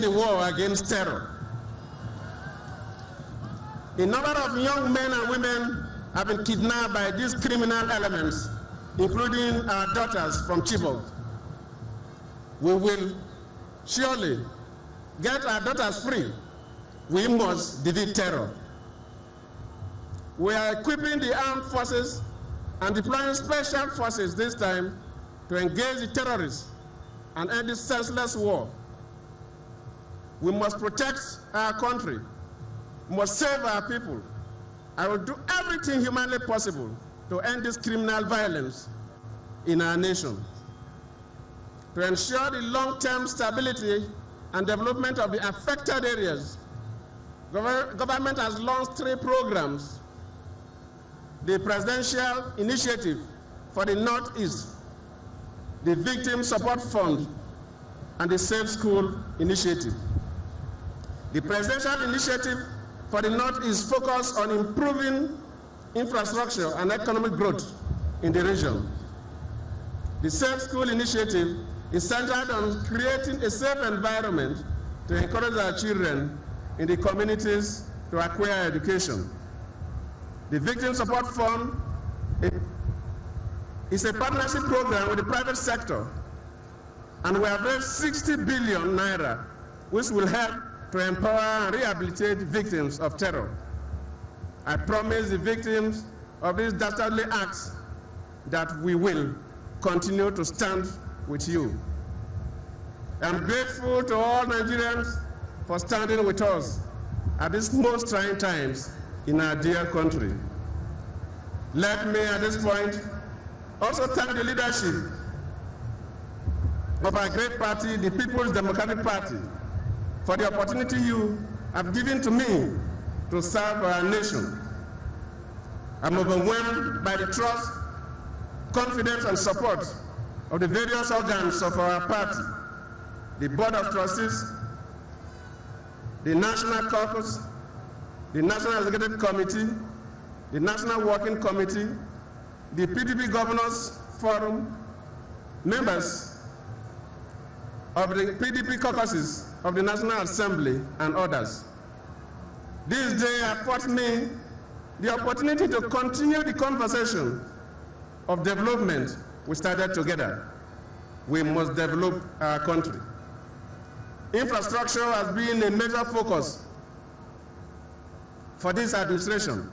the war against terror. A number of young men and women have been kidnapped by these criminal elements, including our daughters from Chibok. We will surely get our daughters free. We must defeat terror. We are equipping the armed forces and deploying special forces this time to engage the terrorists and end this senseless war. We must protect our country. We must save our people. I will do everything humanly possible to end this criminal violence in our nation. To ensure the long-term stability and development of the affected areas, government has launched 3 programs: the Presidential Initiative for the Northeast, the Victim Support Fund, and the Safe School Initiative. The Presidential Initiative for the Northeast focuses on improving infrastructure and economic growth in the region. The Safe School Initiative is centered on creating a safe environment to encourage our children in the communities to acquire education. The Victim Support Fund is a partnership program with the private sector, and we have raised 60 billion naira, which will help to empower and rehabilitate victims of terror. I promise the victims of these dastardly acts that we will continue to stand with you. I'm grateful to all Nigerians for standing with us at these most trying times in our dear country. Let me at this point also thank the leadership of our great party, the People's Democratic Party, for the opportunity you have given to me to serve our nation. I'm overwhelmed by the trust, confidence, and support of the various organs of our party, the Board of Trustees, the National Caucus, the National Executive Committee, the National Working Committee, the PDP Governors Forum, members of the PDP caucuses of the National Assembly, and others. This day affords me the opportunity to continue the conversation of development we started together. We must develop our country. Infrastructure has been a major focus for this administration.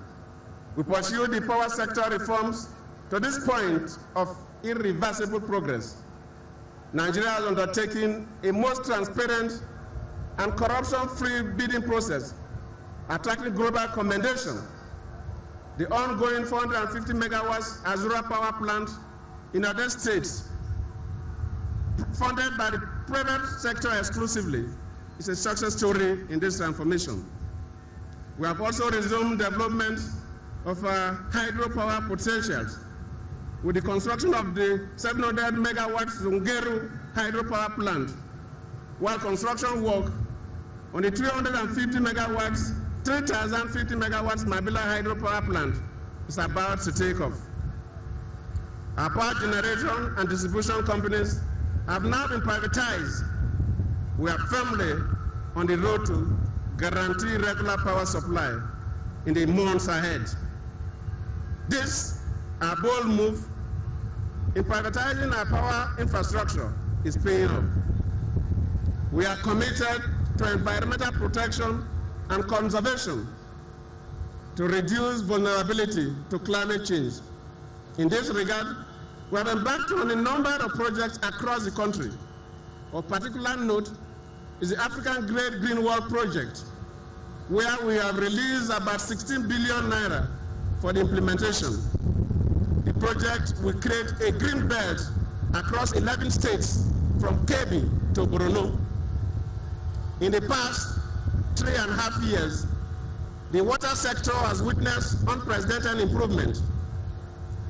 We pursue the power sector reforms to this point of irreversible progress. Nigeria has undertaken a most transparent and corruption-free bidding process, attracting global commendation. The ongoing 450 megawatts Azura power plant in other states, funded by the private sector exclusively, is a success story in this transformation. We have also resumed development of our hydropower potentials with the construction of the 700 megawatts Zungeru hydropower plant, while construction work on the 350 megawatts, 3,050 megawatts Mabila hydropower plant is about to take off. Our power generation and distribution companies have now been privatized. We are firmly on the road to guarantee regular power supply in the months ahead. This, our bold move in privatizing our power infrastructure, is paying off. We are committed to environmental protection and conservation to reduce vulnerability to climate change. In this regard, we have embarked on a number of projects across the country. Of particular note is the African Great Green Wall project, where we have released about 16 billion naira for the implementation. The project will create a green belt across 11 states from Kebbi to Borno. In the past 3.5 years, the water sector has witnessed unprecedented improvement.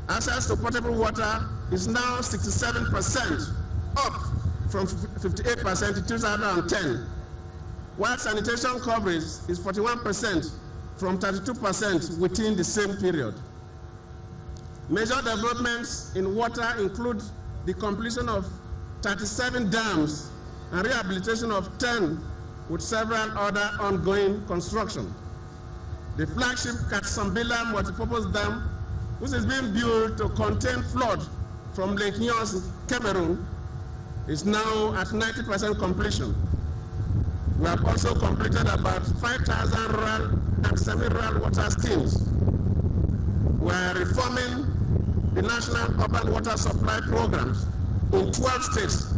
Access to potable water is now 67%, up from 58% in 2010, while sanitation coverage is 41% from 32% within the same period. Major developments in water include the completion of 37 dams and rehabilitation of 10 with several other ongoing construction. The flagship Katsambila multipurpose dam, which is being built to contain flood from Lake Nyos, Cameroon, is now at 90% completion. We have also completed about 5,000 rural and semi-rural water schemes. We are reforming the national urban water supply programs in 12 states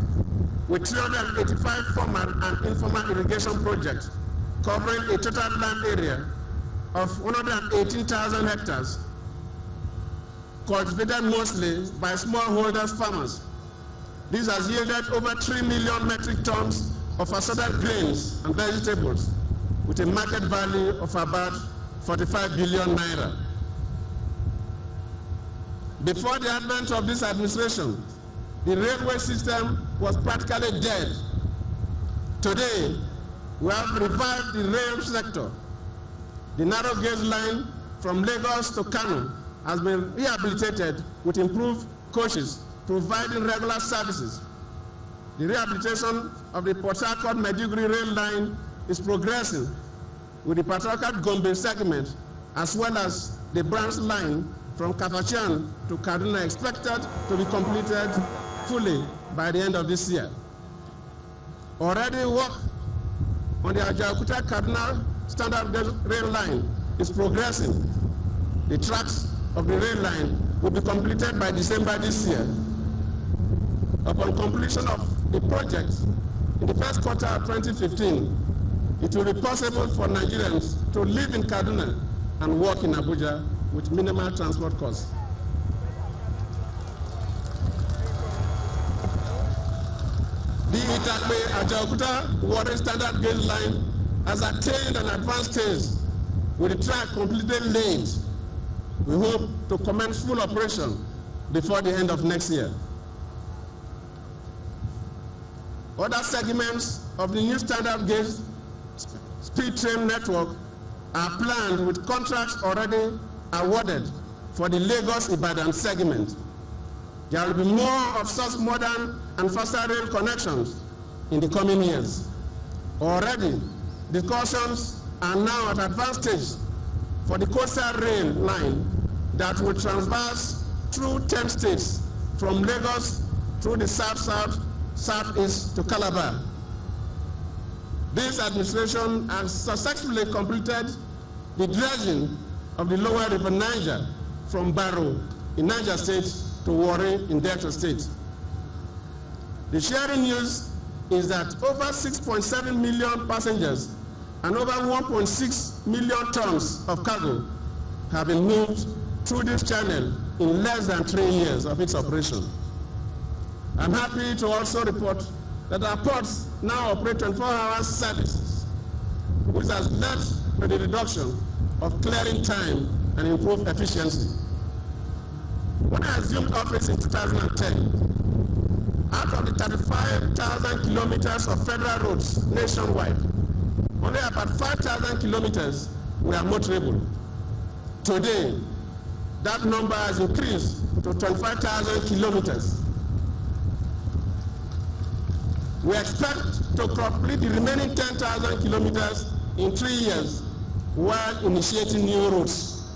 with 385 formal and informal irrigation projects covering a total land area of 118,000 hectares, cultivated mostly by smallholders farmers. This has yielded over 3 million metric tons of assorted grains and vegetables with a market value of about 45 billion naira. Before the advent of this administration, the railway system was practically dead. Today, we have revived the rail sector. The narrow gauge line from Lagos to Kano has been rehabilitated with improved coaches, providing regular services. The rehabilitation of the Port Harcourt-Maiduguri rail line is progressing with the Port Harcourt-Gombe segment, as well as the branch line from Kafachan to Kaduna expected to be completed fully by the end of this year. Already work on the Ajaokuta-Kaduna standard rail line is progressing. The tracks of the rail line will be completed by December this year. Upon completion of the project in the first quarter of 2015, it will be possible for Nigerians to live in Kaduna and work in Abuja with minimal transport costs. The Itakpe-Ajaokuta Warren standard gauge line has attained an advanced stage with the track completely laid. We hope to commence full operation before the end of next year. Other segments of the new standard gauge speed train network are planned with contracts already awarded for the Lagos-Ibadan segment. There will be more of such modern and faster rail connections in the coming years. Already, discussions are now at advanced stage for the coastal rail line that will traverse through 10 states from Lagos through the south-south, southeast to Calabar. This administration has successfully completed the dredging of the lower river Niger from Barrow in Niger State to Warri in Delta State. The sharing news is that over 6.7 million passengers and over 1.6 million tons of cargo have been moved through this channel in less than 3 years of its operation. I'm happy to also report that our ports now operate 24-hour services, which has led to the reduction of clearing time and improved efficiency. When I assumed office in 2010, out of the 35,000 kilometers of federal roads nationwide, only about 5,000 kilometers were motorable. Today, that number has increased to 25,000 kilometers. We expect to complete the remaining 10,000 kilometers in 3 years while initiating new routes.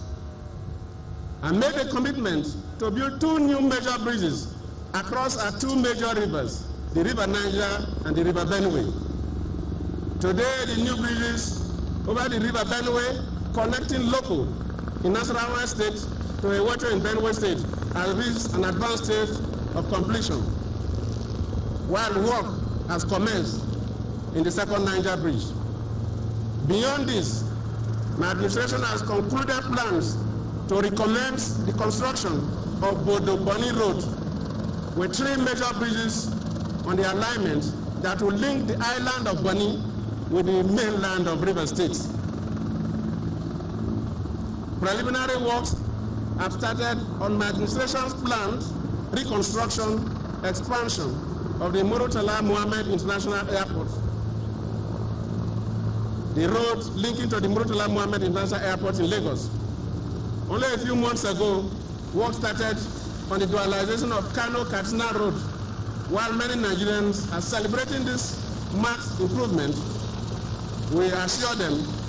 I made a commitment to build 2 new major bridges across our 2 major rivers, the River Niger and the River Benue. Today, the new bridges over the River Benue connecting Loko in Nasarawa State to Ewoto in Benue State has reached an advanced stage of completion, while work has commenced in the second Niger Bridge. Beyond this, my administration has concluded plans to recommence the construction of Bodo-Boni Road with 3 major bridges on the alignment that will link the island of Boni with the mainland of Rivers State. Preliminary works have started on my administration's planned reconstruction, expansion of the Murtala Muhammed International Airport. The road linking to the Murtala Muhammed International Airport in Lagos. Only a few months ago, work started on the dualization of Kano-Katsina Road. While many Nigerians are celebrating this marked improvement, We assure them